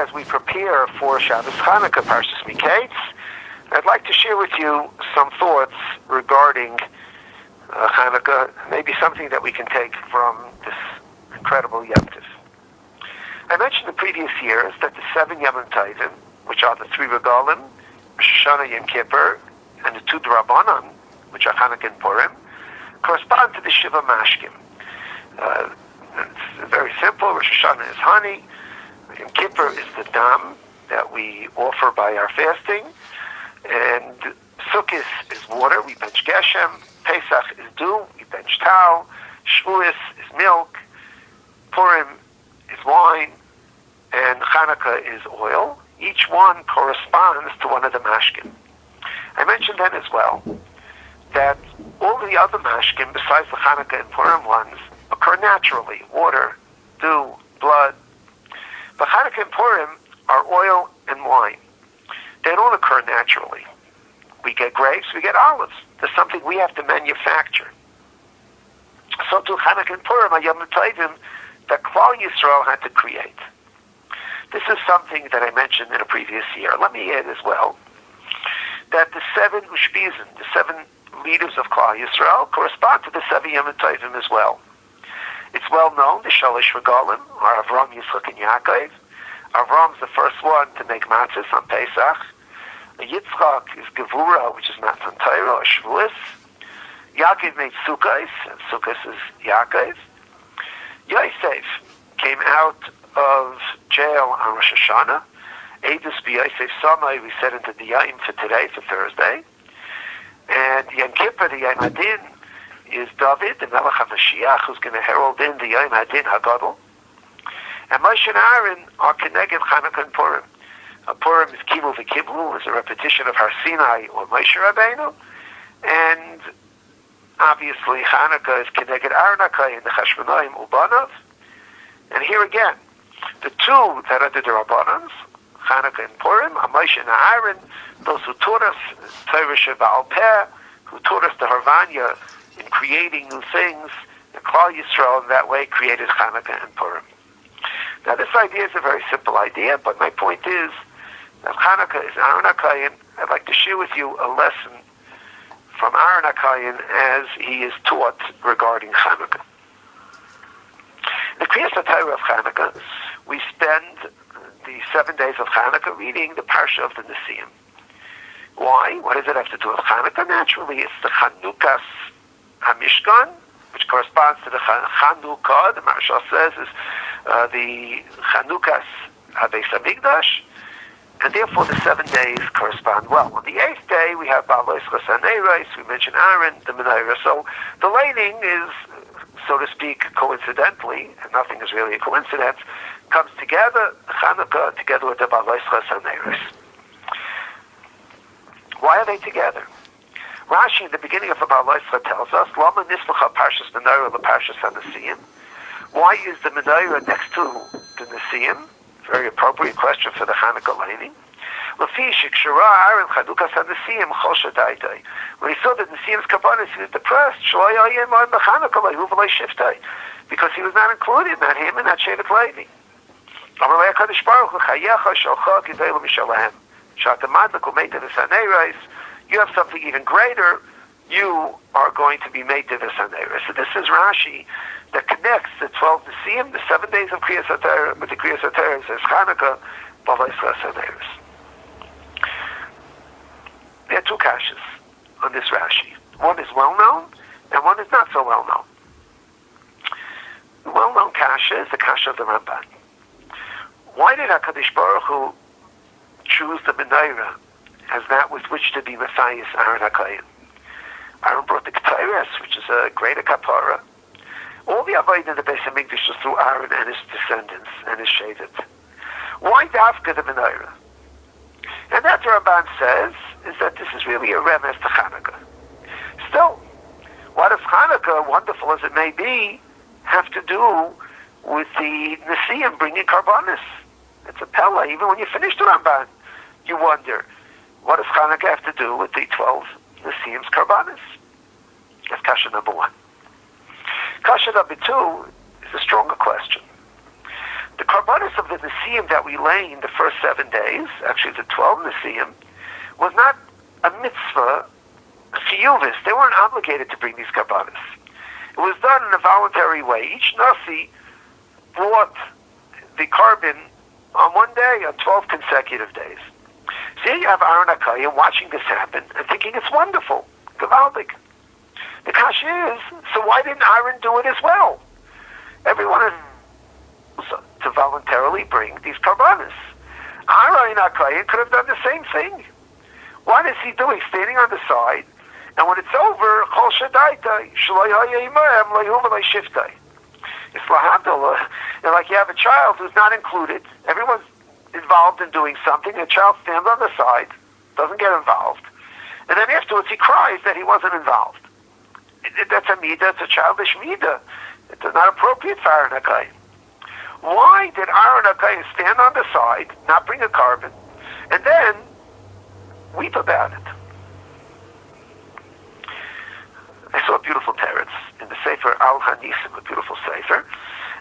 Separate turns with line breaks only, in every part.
as we prepare for Shabbos Chanukah, Parshas Miketz, I'd like to share with you some thoughts regarding Chanukah, maybe something that we can take from this incredible Yom Tov. I mentioned in previous years that the 7 Yom Tovim, which are the 3 Regalim, Rosh Hashanah, Yom Kippur, and the 2 D'Rabbanan, which are Chanukah and Purim, correspond to the Shiva Mashkim. It's very simple. Rosh Hashanah is honey. Yom Kippur is the dam that we offer by our fasting. And Sukkot is water. We bench Geshem. Pesach is dew. We bench Tau. Shavuos is milk. Purim is wine. And Chanukah is oil. Each one corresponds to one of the mashkim. I mentioned then as well that all the other mashkim, besides the Chanukah and Purim ones, occur naturally. Water, dew, blood. But Chanukah and Purim are oil and wine. They don't occur naturally. We get grapes, we get olives. There's something we have to manufacture. So too Chanukah and Purim are Yom Tovim that Klal Yisroel had to create. This is something that I mentioned in a previous year. Let me add as well that the 7 Ushpizim, the 7 leaders of Klal Yisrael, correspond to the 7 Yom Tovim as well. It's well known, the Shalish Regalim are Avram, Yitzchak, and Yaakov. Avram's the first one to make matzahs on Pesach. Yitzchak is Gevura, which is matzah on Torah, or Shavuos. Yaakov made Sukkos, and Sukkos is Yaakov. Yosef came out of jail on Rosh Hashanah. Eidus b'Yosef Samai, we said into the Yom for today, for Thursday. And Yom Kippur, the Yom Hadin, is David, the Melech HaMashiach, who's going to herald in the Yom Hadin HaGadol. And Moshe and Aaron are Keneged Chanukah and Purim. Purim is Kibul v'Kiblu, is a repetition of Har Sinai or Moshe Rabbeinu. And obviously Chanukah is Keneged Aaron HaKohen, the Cheshbonaim Ubanav. And here again, the 2 that are the Rabbanans, Chanukah and Purim, are Moshe and Aaron, those who taught us Torah Sheba'al Peh, who taught us the Harvanya in creating new things. The Klal Yisrael in that way created Chanukah and Purim. Now this idea is a very simple idea, but my point is that Chanukah is Aaron HaKohen. I'd like to share with you a lesson from Aaron HaKohen as he is taught regarding Chanukah. In the Kriyas HaTorah of Chanukah, we spend the 7 days of Chanukah reading the Parsha of the Nesiim. Why? What does it have to do with Chanukah? Naturally, it's the Chanukahs HaMishkan, which corresponds to the Chanukah, the Maharshal says, is the Chanukahs HaBeis HaMikdash, and therefore the 7 days correspond well. On the 8th day, we have Ba'alois Chasanerais, we mention Aaron, the Menorah. So the lighting is, so to speak, coincidentally, and nothing is really a coincidence, comes together, Chanukah, together with the Ba'alois Chasanerais. Why are they together? Rashi, in the beginning of the Ba'alois tells us, Lama Nisvacha Parshas Menorah LeParshas HaNesiim. Why is the Menorah next to the Nesiim? Very appropriate question for the Chanukah lighting. When he saw the Nesiim's Kabbanis, he was depressed. Because he was not included, not him, and not Shevet Levi. You have something even greater. You are going to be made to the Sanera. So this is Rashi that connects the 12 Nesiim, the 7 days of Kriyas HaTorah, with the Kriyas HaTorah says Chanukah, Ba'alois Chasanerais. There are 2 kashas on this Rashi. One is well known, and one is not so well known. The well-known kasha is the kasha of the Ramban. Why did HaKadosh Baruch Hu choose the Menorah as that with which to be Messiah's Aaron HaKohen? Aaron brought the Ketores, which is a greater kapara. All the Avodah in the Beis HaMikdash was through Aaron and his descendants and his Shevet. Why Dafka the Menorah? And that Ramban says is that this is really a remes to Chanukah. Still, what does Chanukah, wonderful as it may be, have to do with the Nesiim bringing Karbanis? It's a Pella. Even when you finish the Ramban, you wonder, what does Chanukah have to do with the 12 Nesiim's Karbanis? That's kasha number 1. Kasha number 2 is a stronger question. The karbanis of the Nisim that we lay in the first 7 days, actually the 12 Nisim, was not a mitzvah, chiyuvis. They weren't obligated to bring these karbanis. It was done in a voluntary way. Each Nasi brought the carbon on one day, on 12 consecutive days. So here you have Aaron HaKohen watching this happen and thinking it's wonderful, gewaldig. The kasha is, so why didn't Aaron do it as well? Everyone is to voluntarily bring these karbanis. Aaron HaKohen could have done the same thing. What is he doing? Standing on the side, and when it's over, Chol Shadaita, Shloi Hayimah, Leihum Leishiftai. It's lahavdillah. And like you have a child who's not included, everyone's involved in doing something, the child stands on the side, doesn't get involved, and then afterwards he cries that he wasn't involved. That's a midah, it's a childish midah. It's not appropriate for Aaron HaKohen. Why did Aaron HaKohen stand on the side, not bring a carbon, and then weep about it? I saw a beautiful teretz in the Sefer Al Hanisim, a beautiful Sefer,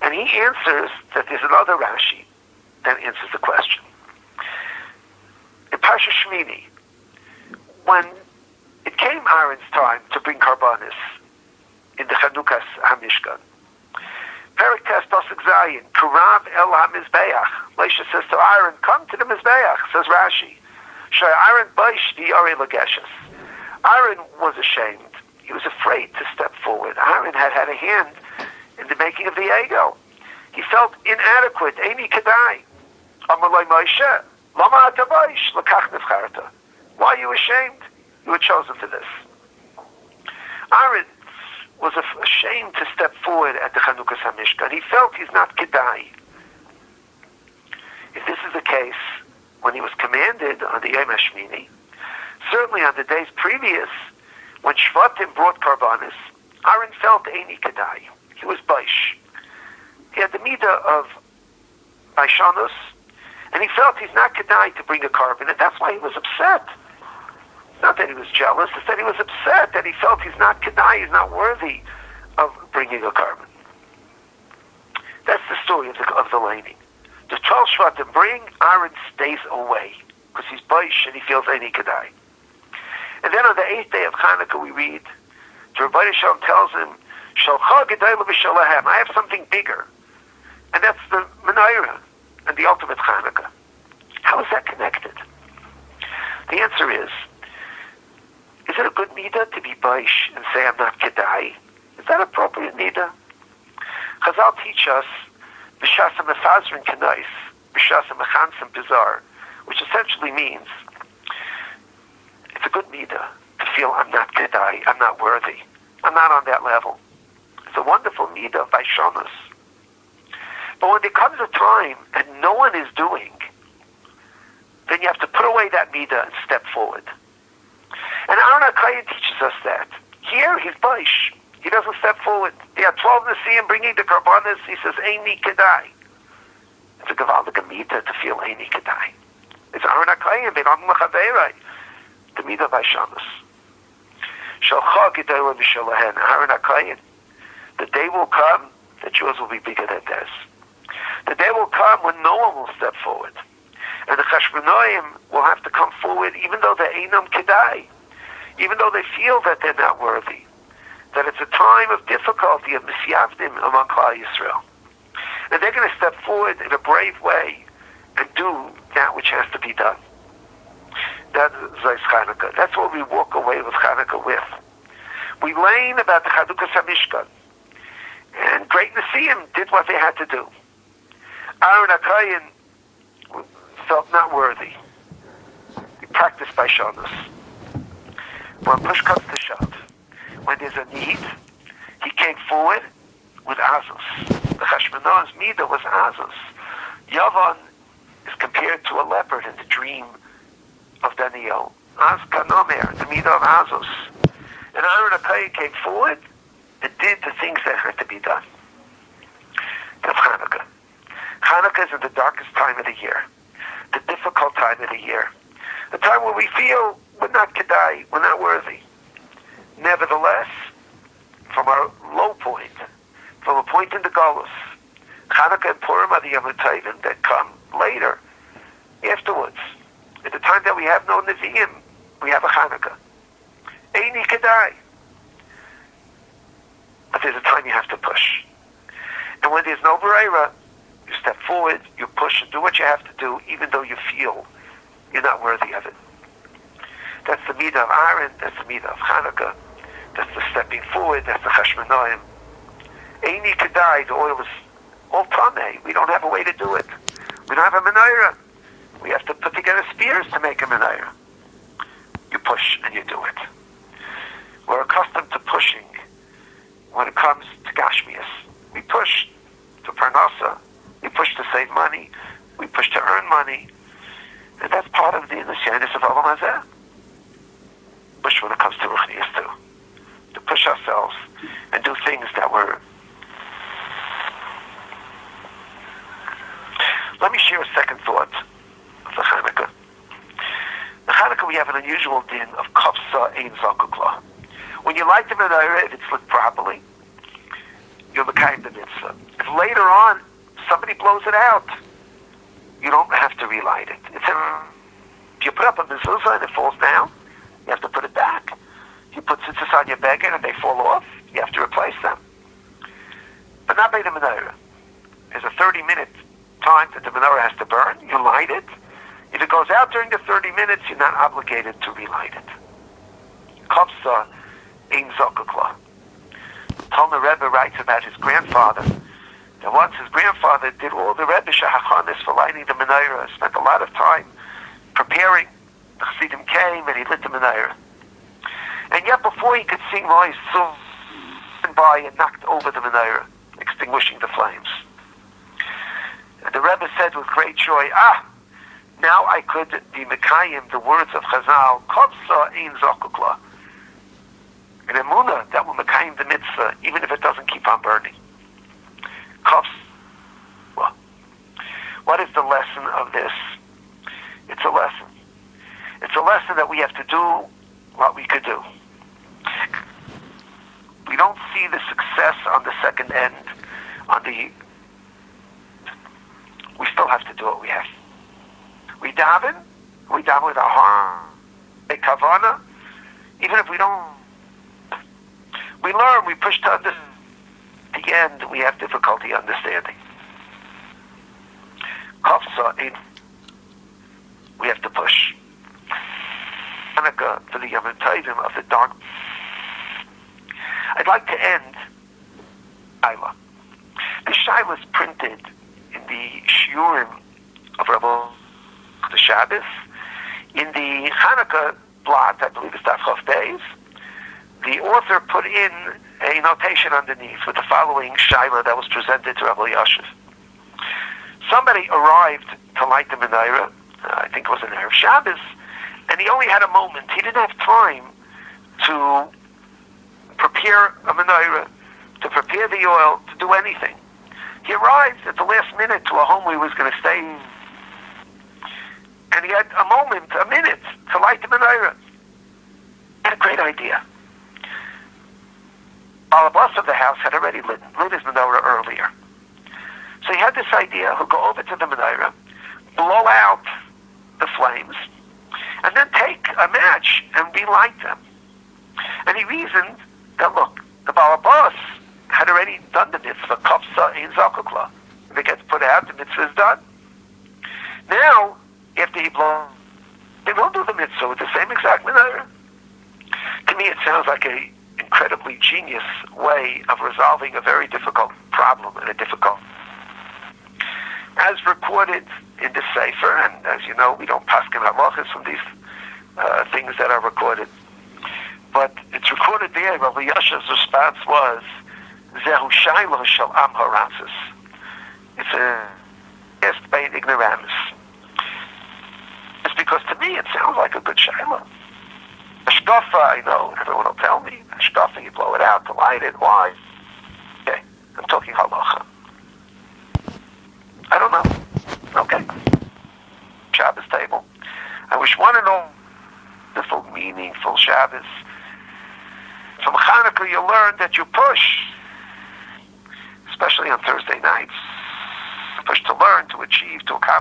and he answers that there's another Rashi that answers the question. In Parsha Shmini, when it came Aaron's time to bring karbanis in the chanukah HaMishkan, Perik Tes Pasuk Zayin, Kurav El HaMizbeach. Moshe says to Aaron, come to the Mizbeach, says Rashi. Shai Aaron Baish Di'are Lageshes. Aaron was ashamed. He was afraid to step forward. Aaron had had a hand in the making of the ego. He felt inadequate. Eini Kedai. Amalai Moshe. Lama Atabaish. Lakach Nefcharta. Why are you ashamed? You were chosen for this. Aaron was ashamed to step forward at the Chanukah HaMishkan. He felt he's not Kedai. If this is the case, when he was commanded on the Yom HaShmini, certainly on the days previous, when Shvatim brought karbanis, Aaron felt Eini Kedai. He was Baish. He had the midah of Baishanus, and he felt he's not Kedai to bring a carbon, and that's why he was upset. Not that he was jealous, it's that he was upset, that he felt he's not Kedai, he's not worthy of bringing a carbon. That's the story of the laning. The 12 Shvatim bring, Aaron stays away, because he's Baish and he feels Eini Kedai. And then on the 8th day of Chanukah we read, the Rebbeinu Shalom tells him, Shalcha Gedayla B'Shalahem, I have something bigger. And that's the Menorah and the ultimate Chanukah. How is that connected? The answer is it a good midah to be Baish and say I'm not Kedai? Is that appropriate midah? Chazal teach us B'Shasa Mefazrin Kanais, B'Shasa Mechansim Bizarre, which essentially means it's a good midah to feel I'm not Kedai, I'm not worthy, I'm not on that level. It's a wonderful midah of Baishanus. But when there comes a time and no one is doing, then you have to put away that midah and step forward. And Aaron HaKohen teaches us that. Here, he's Baish. He doesn't step forward. There are 12 Nesiim bringing the karbanis. He says, Eini Kedai. It's a gewaldige midah to feel Eini Kedai. It's Aaron HaKohen, B'Ram L'Chaverai. The midah Baishanus. Shalcha Gedayla B'Shalahen. Aaron HaKohen. The day will come that yours will be bigger than theirs. The day will come when no one will step forward. And the Chashmonoim will have to come forward even though they're Einam Kedai. Even though they feel that they're not worthy. That it's a time of difficulty, of misyavdim among Klal Yisrael. And they're going to step forward in a brave way and do that which has to be done. That is Chanukah. That's what we walk away with Chanukah with. We learn about the Chanukah HaMishkan. And great Nesiim did what they had to do. Aaron HaKohen felt not worthy. He practiced Baishanus. When push comes to shove, when there's a need, he came forward with Azus. The Chashmona's midah was Azus. Yavan is compared to a leopard in the dream of Daniel. Az Kanomer, the midah of Azus. And Aaron HaKohen came forward and did the things that had to be done. That's Chanukah. Chanukah is in the darkest time of the year, the difficult time of the year, the time where we feel we're not Kedai, we're not worthy. Nevertheless, from our low point, from a point in the Golus, Chanukah and Purim are the Yom Tovim that come later, afterwards. At the time that we have no Nevi'im, we have a Chanukah. Eini Kedai. But there's a time you have to push. And when there's no Bereira, you step forward, you push, and do what you have to do, even though you feel you're not worthy of it. That's the midah of Aaron, that's the midah of Chanukah, that's the stepping forward, that's the Chashmonaim. Eini Kedai, the oil is all tamei. We don't have a way to do it. We don't have a menorah. We have to put together spears to make a menorah. You push and you do it. We're accustomed to pushing when it comes to Gashmias. We push to Parnasa. We push to save money. We push to earn money. And that's part of the Nisyanis of Olam Hazeh. Push when it comes to Ruchnias too. To push ourselves and do things that were... Let me share a second thought of the Chanukah. The Chanukah, we have an unusual din of kafsa ein zakukla. When you light the menorah, if it's lit properly, you're mekayim the mitzvah. If later on somebody blows it out, you don't have to relight it. If you put up a mezuzah and it falls down, you have to put it back. You put tzitzis on your beggar and they fall off, you have to replace them. But not by the menorah. There's a 30-minute time that the menorah has to burn. You light it. If it goes out during the 30 minutes, you're not obligated to relight it. Kafsa ein zakukla. Talmud Rebbe writes about his grandfather, that once his grandfather did all the Rebbe shahachanis for lighting the menorah, spent a lot of time preparing. The Chassidim came and he lit the menorah. And yet before he could sing Rois, someone by and knocked over the menorah, extinguishing the flames. And the Rebbe said with great joy, now I could be mekayim the words of Chazal, Kafsa ein zakukla. An emunah that will mekayim the mitzvah, even if it doesn't keep on burning. Kafsa. What is the lesson of this? It's a lesson. It's a lesson that we have to do what we could do. We don't see the success on the second end, we still have to do what we have. We daven with our heart, a kavana, even if we don't. We learn, we push to understand. At the end, we have difficulty understanding. Kafsa, we have to push. Chanukah for the Yom Tovim of the dark. I'd like to end Shaila. The Shaila is printed in the Shiurim of Rabbi the Shabbos. In the Chanukah blot, I believe it's Daf Chof Beis, the author put in a notation underneath with the following Shaila that was presented to Rabbi Yashiv. Somebody arrived to light the menorah, I think it was an Erev Shabbos, and he only had a moment. He didn't have time to prepare a menorah, to prepare the oil, to do anything. He arrived at the last minute to a home where he was going to stay, and he had a minute to light the menorah. He had a great idea. The boss of the house had already lit his menorah earlier. So he had this idea, he'll go over to the menorah, blow out the flames, and then take a match and relight them. And he reasoned that, look, the Balabas had already done the mitzvah, kafsa ein zakukla. If it gets put out, the mitzvah is done. Now, after he blows, they will do the mitzvah with the same exact menorah. To me, it sounds like an incredibly genius way of resolving a very difficult problem and a difficult... As recorded in the Sefer, and as you know, we don't paskin halachas from these things that are recorded. But it's recorded there, Rabbi Yashiv's response was, Zehu shayla shel am haratzis. It's asked by an ignoramus. It's because to me it sounds like a good shayla. Ashkafa, I know, everyone will tell me, Ashkafa, you blow it out to light it, why? Okay, I'm talking halacha. I don't know. Okay. Shabbos table. I wish one and all the full meaningful Shabbos. From Chanukah you learn that you push, especially on Thursday nights. push to learn, to achieve, to accomplish.